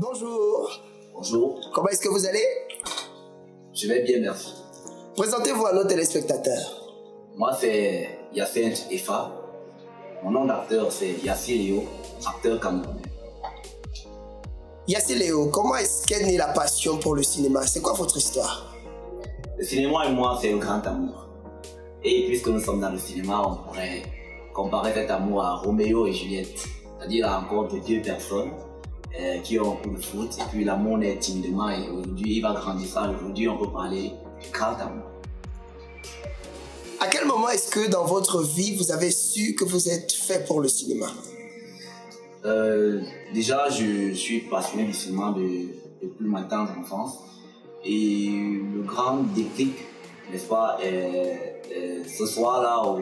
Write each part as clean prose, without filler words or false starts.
Bonjour. Bonjour. Comment est-ce que vous allez? Je vais bien, merci. Présentez-vous à nos téléspectateurs. Moi, c'est Hyacinthe Efa. Mon nom d'acteur, c'est Yassi Léo, acteur camerounais. Yassi Léo, comment est-ce qu'est née la passion pour le cinéma? C'est quoi votre histoire? Le cinéma et moi, c'est un grand amour. Et puisque nous sommes dans le cinéma, on pourrait comparer cet amour à Roméo et Juliette. C'est-à-dire la rencontre de deux personnes qui ont un coup de foot. Et puis l'amour naît timidement et aujourd'hui, il va grandissant. Aujourd'hui, on peut parler du grand amour. À quel moment est-ce que dans votre vie, vous avez su que vous êtes fait pour le cinéma? Déjà, je suis passionné du cinéma depuis ma tendre enfance. Et le grand déclic, n'est-ce pas, ce soir-là où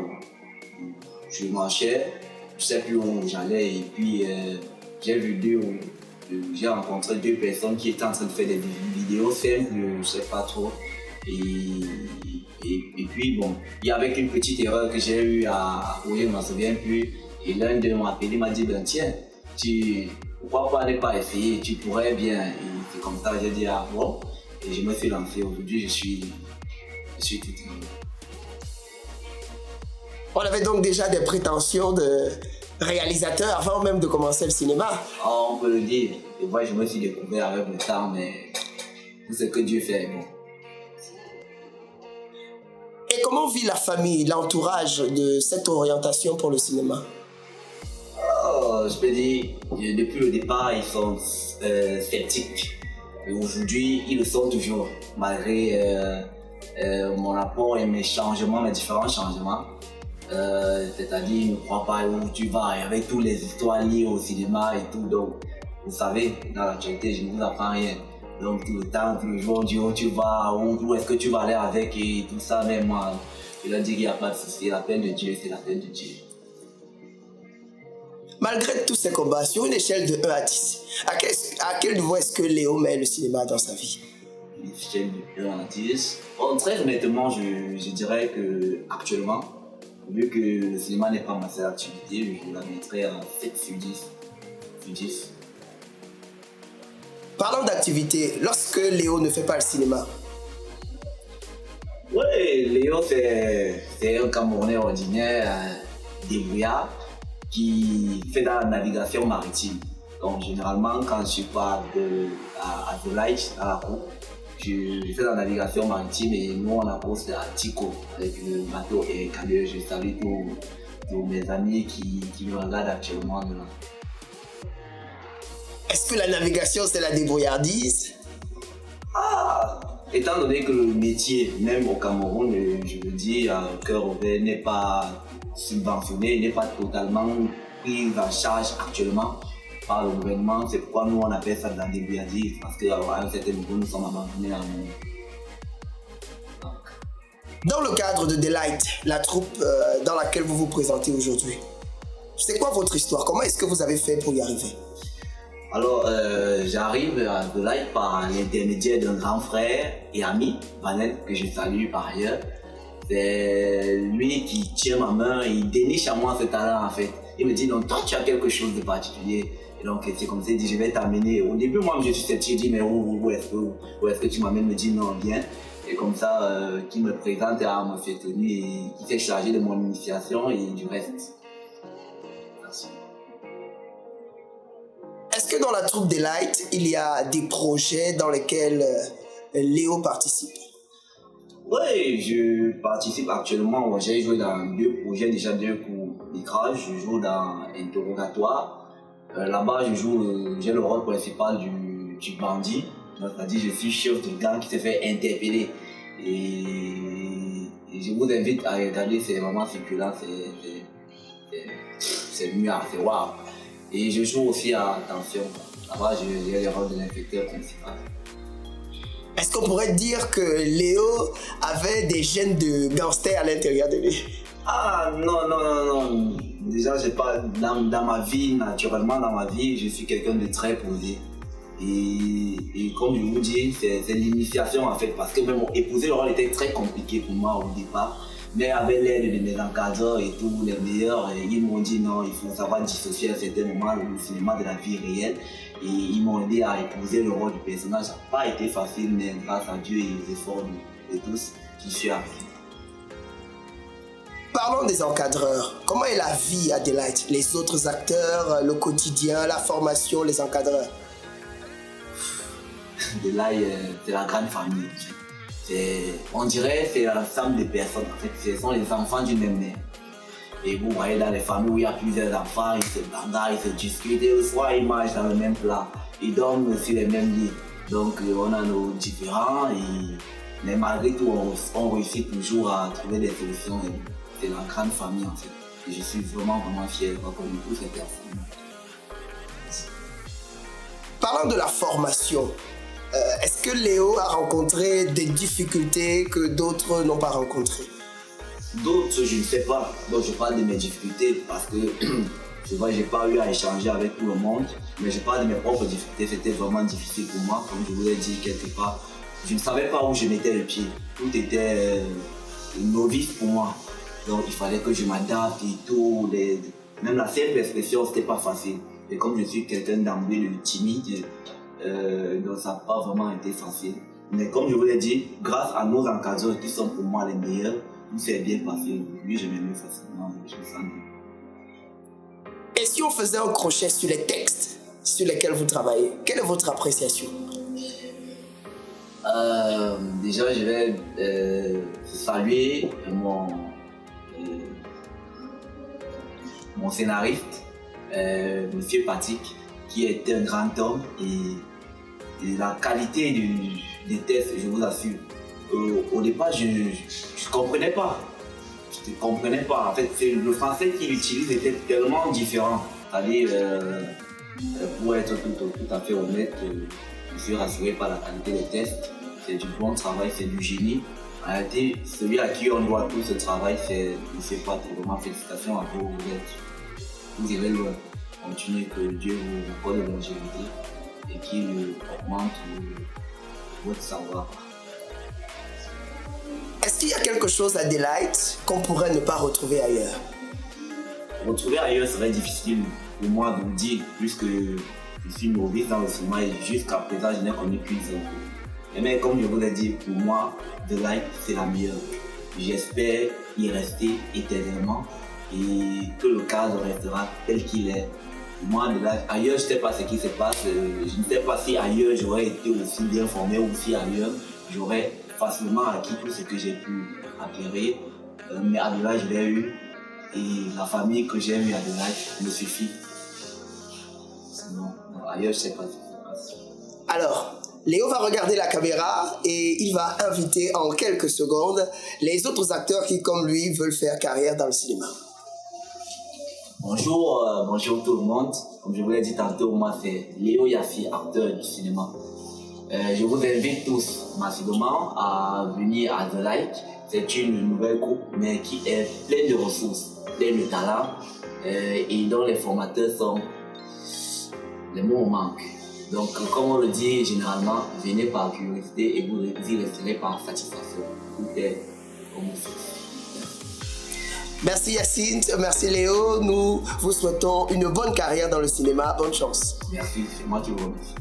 je marchais, je ne sais plus où j'allais, et puis j'ai rencontré deux personnes qui étaient en train de faire des vidéos simples, je ne sais pas trop. Et puis bon, il y avait une petite erreur que j'ai eue à corriger, je ne m'en souviens plus. Et l'un d'eux m'a appelé, il m'a dit, ben tiens, pourquoi pas ne pas essayer, tu pourrais bien. Et c'est comme ça que j'ai dit, ah bon. Et je me suis lancé. Aujourd'hui, je suis tout heureux. On avait donc déjà des prétentions de réalisateur avant même de commencer le cinéma. Oh, on peut le dire. Et moi, je me suis découvert avec le temps, mais tout ce que Dieu fait est bon. Et comment vit la famille, l'entourage de cette orientation pour le cinéma? Oh, je peux dire, depuis le départ, ils sont sceptiques. Et aujourd'hui, ils le sont toujours, malgré mon apport et mes changements, mes différents changements. C'est-à-dire, ils ne croient pas où tu vas, avec toutes les histoires liées au cinéma et tout. Donc, vous savez, dans l'actualité, je ne vous apprends rien. Donc, tout le temps, tout le jour, on dit où tu vas, où est-ce que tu vas aller avec et tout ça. Mais moi, je leur dis qu'il n'y a pas de souci. La peine de Dieu, c'est la peine de Dieu. Malgré tous ces combats, sur une échelle de 1 à 10, à quel niveau est-ce que Léo met le cinéma dans sa vie? Une échelle de 1 à 10. Bon, très honnêtement, je dirais que actuellement, vu que le cinéma n'est pas ma seule activité, je la mettrais à 7 sur 10. Parlons d'activité, lorsque Léo ne fait pas le cinéma. Oui, Léo, c'est un Camerounais ordinaire, débrouillard, qui fait de la navigation maritime. Donc, généralement, quand je pars à The Light, à la cour, je fais de la navigation maritime et nous, on approche à Tico avec le bateau et camion. Je salue tous mes amis qui me regardent actuellement dedans. Est-ce que la navigation, c'est la débrouillardise? Étant donné que le métier, même au Cameroun, je le dis à cœur ouvert, n'est pas subventionné, n'est pas totalement pris en charge actuellement par le gouvernement. C'est pourquoi nous on appelle ça de la débrouillardise, parce qu'à un certain niveau, nous sommes abandonnés à nous. Dans le cadre de The Light, la troupe dans laquelle vous vous présentez aujourd'hui, c'est quoi votre histoire? Comment est-ce que vous avez fait pour y arriver? Alors, j'arrive à The Light par l'intermédiaire d'un grand frère et ami, Vanel, que je salue par ailleurs. C'est lui qui tient ma main, il déniche à moi ce talent en fait. Il me dit, non, toi tu as quelque chose de particulier. Et donc c'est comme ça, il dit, je vais t'amener. Au début, moi je suis sceptique, je dis, mais où est-ce que tu m'amènes? Il me dit, non, viens. Et comme ça, qui me présente à M. Tony et qui s'est chargé de mon initiation et du reste. Merci. Est-ce que dans la troupe The Light, il y a des projets dans lesquels Léo participe? Oui, je participe actuellement. J'ai joué dans 2 projets, déjà 2 courts-métrages. Je joue dans Interrogatoire. Là-bas, j'ai le rôle principal du bandit. C'est-à-dire, je suis chef de gang qui s'est fait interpeller. Et je vous invite à regarder, c'est vraiment circulant, c'est mieux, c'est waouh. Et je joue aussi à Attention. Là-bas, j'ai le rôle de l'inspecteur principal. Est-ce qu'on pourrait dire que Léo avait des gènes de gangster à l'intérieur de lui? Ah non. Déjà, j'ai pas, dans ma vie, naturellement, dans ma vie, je suis quelqu'un de très posé. Et comme je vous dis, c'est l'initiation en fait, parce que même épouser le rôle était très compliqué pour moi au départ. Mais avec l'aide de mes encadreurs et tous les meilleurs, ils m'ont dit non, il faut savoir dissocier à certains moments le cinéma de la vie réelle. Et ils m'ont aidé à épouser le rôle du personnage. Ça n'a pas été facile, mais grâce à Dieu et aux efforts de tous, j'y suis arrivé. Parlons des encadreurs. Comment est la vie à Delight? Les autres acteurs, le quotidien, la formation, les encadreurs? Delight, c'est la grande famille. On dirait que c'est l'ensemble des personnes. En fait, ce sont les enfants d'une même mère. Et vous voyez dans les familles où il y a plusieurs enfants, ils se bagarrent, ils se discutent, et soit ils mangent dans le même plat, ils dorment aussi les mêmes lits. Donc on a nos différents, mais malgré tout, on réussit toujours à trouver des solutions. C'est la grande famille en fait. Et je suis vraiment fier de reconnaître toutes ces personnes. Parlant de la formation, est-ce que Léo a rencontré des difficultés que d'autres n'ont pas rencontrées? D'autres, je ne sais pas. Donc, je parle de mes difficultés parce que je vois, j'ai pas eu à échanger avec tout le monde. Mais je parle de mes propres difficultés. C'était vraiment difficile pour moi, comme je vous l'ai dit quelque part. Je ne savais pas où je mettais le pied. Tout était novice pour moi. Donc, il fallait que je m'adapte et tout. Même la simple expression, c'était pas facile. Et comme je suis quelqu'un d'emblée de timide, donc ça n'a pas vraiment été facile. Mais comme je vous l'ai dit, grâce à nos encadreurs qui sont pour moi les meilleurs, tout s'est bien passé. Aujourd'hui, je m'aime facilement, je me sens bien. Et si on faisait un crochet sur les textes sur lesquels vous travaillez, quelle est votre appréciation? Déjà, je vais saluer mon scénariste, Monsieur Patrick, qui est un grand homme et la qualité des textes, je vous assure. Au départ, je ne comprenais pas. Je ne comprenais pas. En fait, le français qu'il utilise était tellement différent. C'est-à-dire, pour être tout à fait honnête, je suis rassuré par la qualité des textes. C'est du bon travail, c'est du génie. En réalité, celui à qui on doit tout ce travail, c'est M. Patrick. Vraiment, félicitations à vous. Vous irez loin. Continuez, que Dieu vous accorde de longévité et qu'il augmente votre savoir. Est-ce qu'il y a quelque chose à Delight qu'on pourrait ne pas retrouver ailleurs? Retrouver ailleurs serait difficile pour moi de vous dire, puisque je suis novice dans le cinéma et jusqu'à présent je n'ai connu qu'une seule. Mais comme je vous l'ai dit, pour moi, Delight c'est la meilleure. J'espère y rester éternellement et que le cadre restera tel qu'il est. Pour moi, Delight, ailleurs je ne sais pas ce qui se passe, je ne sais pas si ailleurs j'aurais été aussi bien formé ou si ailleurs j'aurais facilement acquis tout ce que j'ai pu acquérir, mais à Delight je l'ai eu et la famille que j'ai eue à Delight me suffit. Sinon, ailleurs je ne sais pas ce qui se passe. Alors, Léo va regarder la caméra et il va inviter en quelques secondes les autres acteurs qui, comme lui, veulent faire carrière dans le cinéma. Bonjour tout le monde. Comme je vous l'ai dit tantôt, moi c'est Léo Yassi, acteur du cinéma. Je vous invite tous massivement à venir à Delight. C'est une nouvelle groupe, mais qui est pleine de ressources, pleine de talent et dont les formateurs sont les mots manquent. Donc, comme on le dit généralement, venez par curiosité et vous y resterez par satisfaction. Tout est comme vous faites. Merci Yacine, merci Léo. Nous vous souhaitons une bonne carrière dans le cinéma. Bonne chance. Merci, c'est moi qui vous remercie.